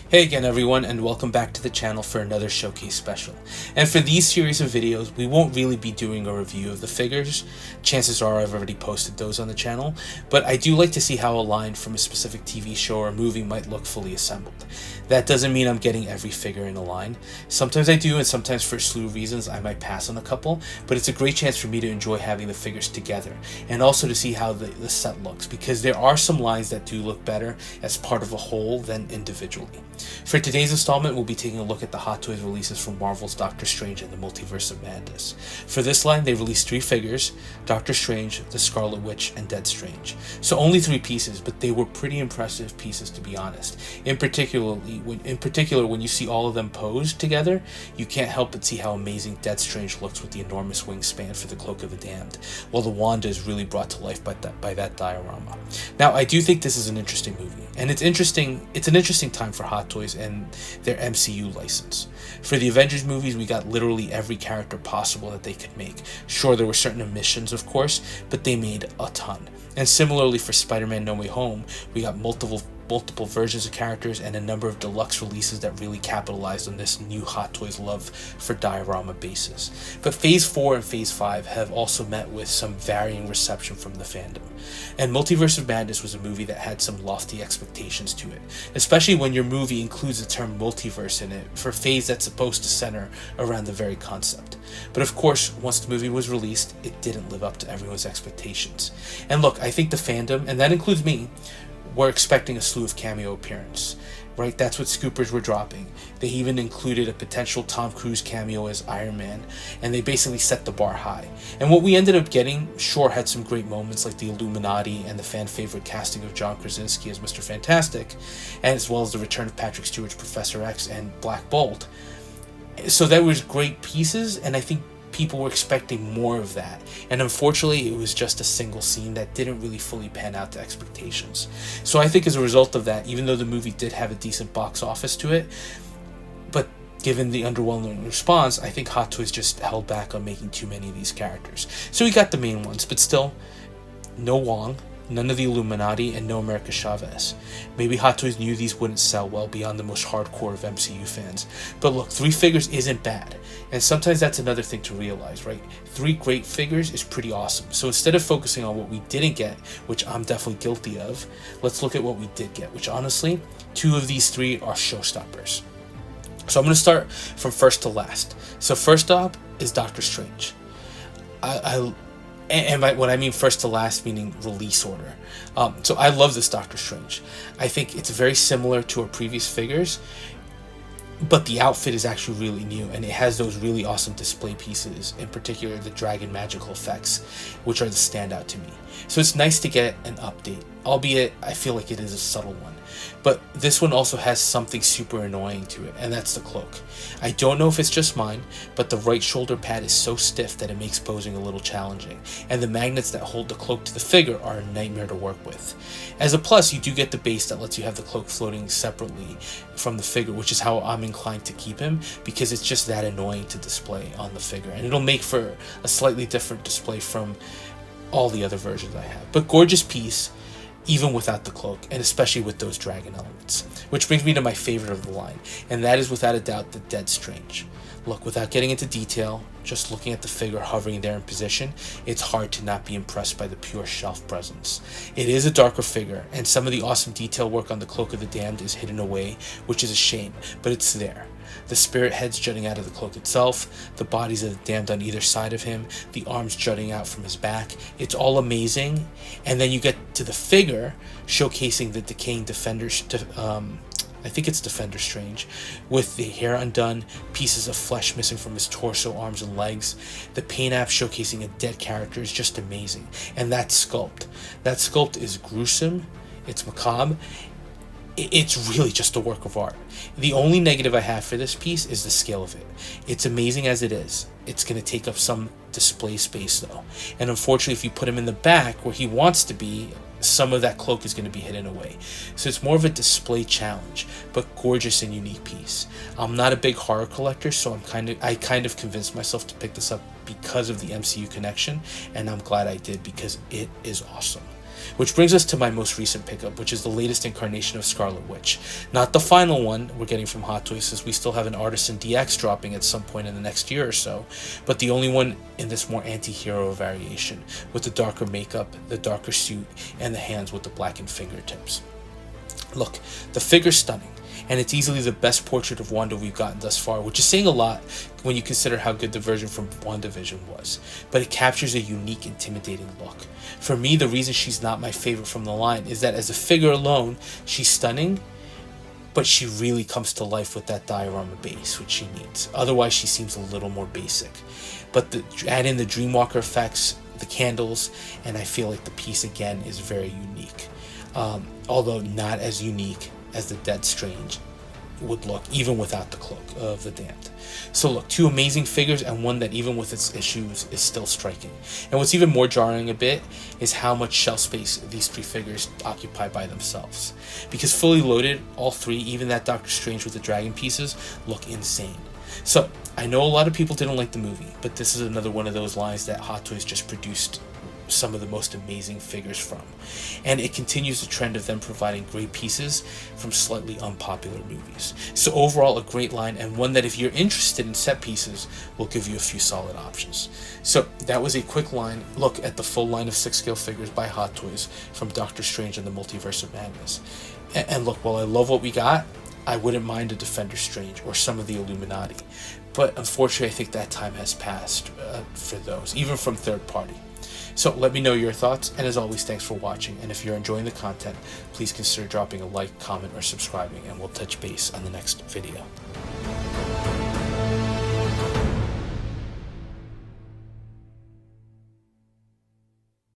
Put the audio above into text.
Hey again everyone, and welcome back to the channel for another showcase special. And for these series of videos, we won't really be doing a review of the figures. Chances are I've already posted those on the channel, but I do like to see how a line from a specific TV show or movie might look fully assembled. That doesn't mean I'm getting every figure in a line. Sometimes I do, and sometimes for a slew of reasons I might pass on a couple, but it's a great chance for me to enjoy having the figures together, and also to see how the set looks, because there are some lines that do look better as part of a whole than individually. For today's installment, we'll be taking a look at the Hot Toys releases from Marvel's Doctor Strange and the Multiverse of Madness. For this line, they released 3 figures: Doctor Strange, the Scarlet Witch, and Dead Strange. So only 3 pieces, but they were pretty impressive pieces, to be honest. In particular, when you see all of them posed together, you can't help but see how amazing Dead Strange looks with the enormous wingspan for the Cloak of the Damned, while the Wanda is really brought to life by that diorama. Now, I do think this is an interesting movie, and it's an interesting time for Hot Toys and their MCU license. For the Avengers movies, we got literally every character possible that they could make. Sure, there were certain omissions, of course, but they made a ton. And similarly for Spider-Man No Way Home, we got multiple versions of characters and a number of deluxe releases that really capitalized on this new Hot Toys love for diorama bases. But Phase 4 and Phase 5 have also met with some varying reception from the fandom. And Multiverse of Madness was a movie that had some lofty expectations to it, especially when your movie includes the term multiverse in it for a phase that's supposed to center around the very concept. But of course, once the movie was released, it didn't live up to everyone's expectations. And look, I think the fandom, and that includes me, were expecting a slew of cameo appearance, right? That's what scoopers were dropping. They even included a potential Tom Cruise cameo as Iron Man, and they basically set the bar high. And what we ended up getting, sure, had some great moments like the Illuminati and the fan favorite casting of John Krasinski as Mr. Fantastic, and as well as the return of Patrick Stewart's Professor X and Black Bolt. So that was great pieces, and I think people were expecting more of that, and unfortunately it was just a single scene that didn't really fully pan out to expectations. So I think as a result of that, even though the movie did have a decent box office to it, but given the underwhelming response, I think Hot Toys just held back on making too many of these characters. So we got the main ones, but still, no Wong, none of the Illuminati, and no America Chavez. Maybe Hot Toys knew these wouldn't sell well beyond the most hardcore of MCU fans. But look, 3 figures isn't bad. And sometimes that's another thing to realize, right? 3 great figures is pretty awesome. So instead of focusing on what we didn't get, which I'm definitely guilty of, let's look at what we did get, which honestly, 2 of these 3 are showstoppers. So I'm going to start from first to last. So first up is Doctor Strange. What I mean first to last, meaning release order. So I love this Doctor Strange. I think it's very similar to our previous figures, but the outfit is actually really new, and it has those really awesome display pieces, in particular the dragon magical effects, which are the standout to me. So it's nice to get an update, albeit I feel like it is a subtle one. But this one also has something super annoying to it, and that's the cloak. I don't know if it's just mine, but the right shoulder pad is so stiff that it makes posing a little challenging, and the magnets that hold the cloak to the figure are a nightmare to work with. As a plus, you do get the base that lets you have the cloak floating separately from the figure, which is how I'm inclined to keep him, because it's just that annoying to display on the figure, and it'll make for a slightly different display from all the other versions I have. But gorgeous piece, even without the cloak, and especially with those dragon elements. Which brings me to my favorite of the line, and that is without a doubt the Dead Strange. Look, without getting into detail, just looking at the figure hovering there in position, it's hard to not be impressed by the pure shelf presence. It is a darker figure, and some of the awesome detail work on the Cloak of the Damned is hidden away, which is a shame, but it's there. The spirit heads jutting out of the cloak itself, the bodies of the damned on either side of him, the arms jutting out from his back. It's all amazing. And then you get to the figure showcasing the decaying I think it's Defender Strange, with the hair undone, pieces of flesh missing from his torso, arms, and legs. The paint app showcasing a dead character is just amazing. And that sculpt is gruesome, it's macabre, it's really just a work of art. The only negative I have for this piece is the scale of it. It's amazing as it is. It's going to take up some display space though. And unfortunately, if you put him in the back where he wants to be, some of that cloak is going to be hidden away. So it's more of a display challenge, but gorgeous and unique piece. I'm not a big horror collector, so I kind of convinced myself to pick this up because of the MCU connection, and I'm glad I did because it is awesome. Which brings us to my most recent pickup, which is the latest incarnation of Scarlet Witch. Not the final one we're getting from Hot Toys, since we still have an Artisan DX dropping at some point in the next year or so, but the only one in this more anti-hero variation, with the darker makeup, the darker suit, and the hands with the blackened fingertips. Look, the figure's stunning, and it's easily the best portrait of Wanda we've gotten thus far, which is saying a lot when you consider how good the version from WandaVision was, but it captures a unique, intimidating look. For me, the reason she's not my favorite from the line is that as a figure alone, she's stunning, but she really comes to life with that diorama base, which she needs. Otherwise, she seems a little more basic. But add in the Dreamwalker effects, the candles, and I feel like the piece again is very unique. Although not as unique as the Dead Strange would look, even without the Cloak of the Damned. So look, two amazing figures, and one that even with its issues is still striking. And what's even more jarring a bit is how much shelf space these three figures occupy by themselves. Because fully loaded, all three, even that Doctor Strange with the dragon pieces, look insane. So I know a lot of people didn't like the movie, but this is another one of those lines that Hot Toys just produced some of the most amazing figures from, and it continues the trend of them providing great pieces from slightly unpopular movies. So overall, a great line, and one that if you're interested in set pieces will give you a few solid options. So that was a quick look at the full line of 6-scale figures by Hot Toys from Doctor Strange and the Multiverse of Madness. And look, while I love what we got, I wouldn't mind a Defender Strange or some of the Illuminati, but unfortunately I think that time has passed for those, even from third party. So let me know your thoughts, and as always, thanks for watching, and if you're enjoying the content, please consider dropping a like, comment, or subscribing, and we'll touch base on the next video.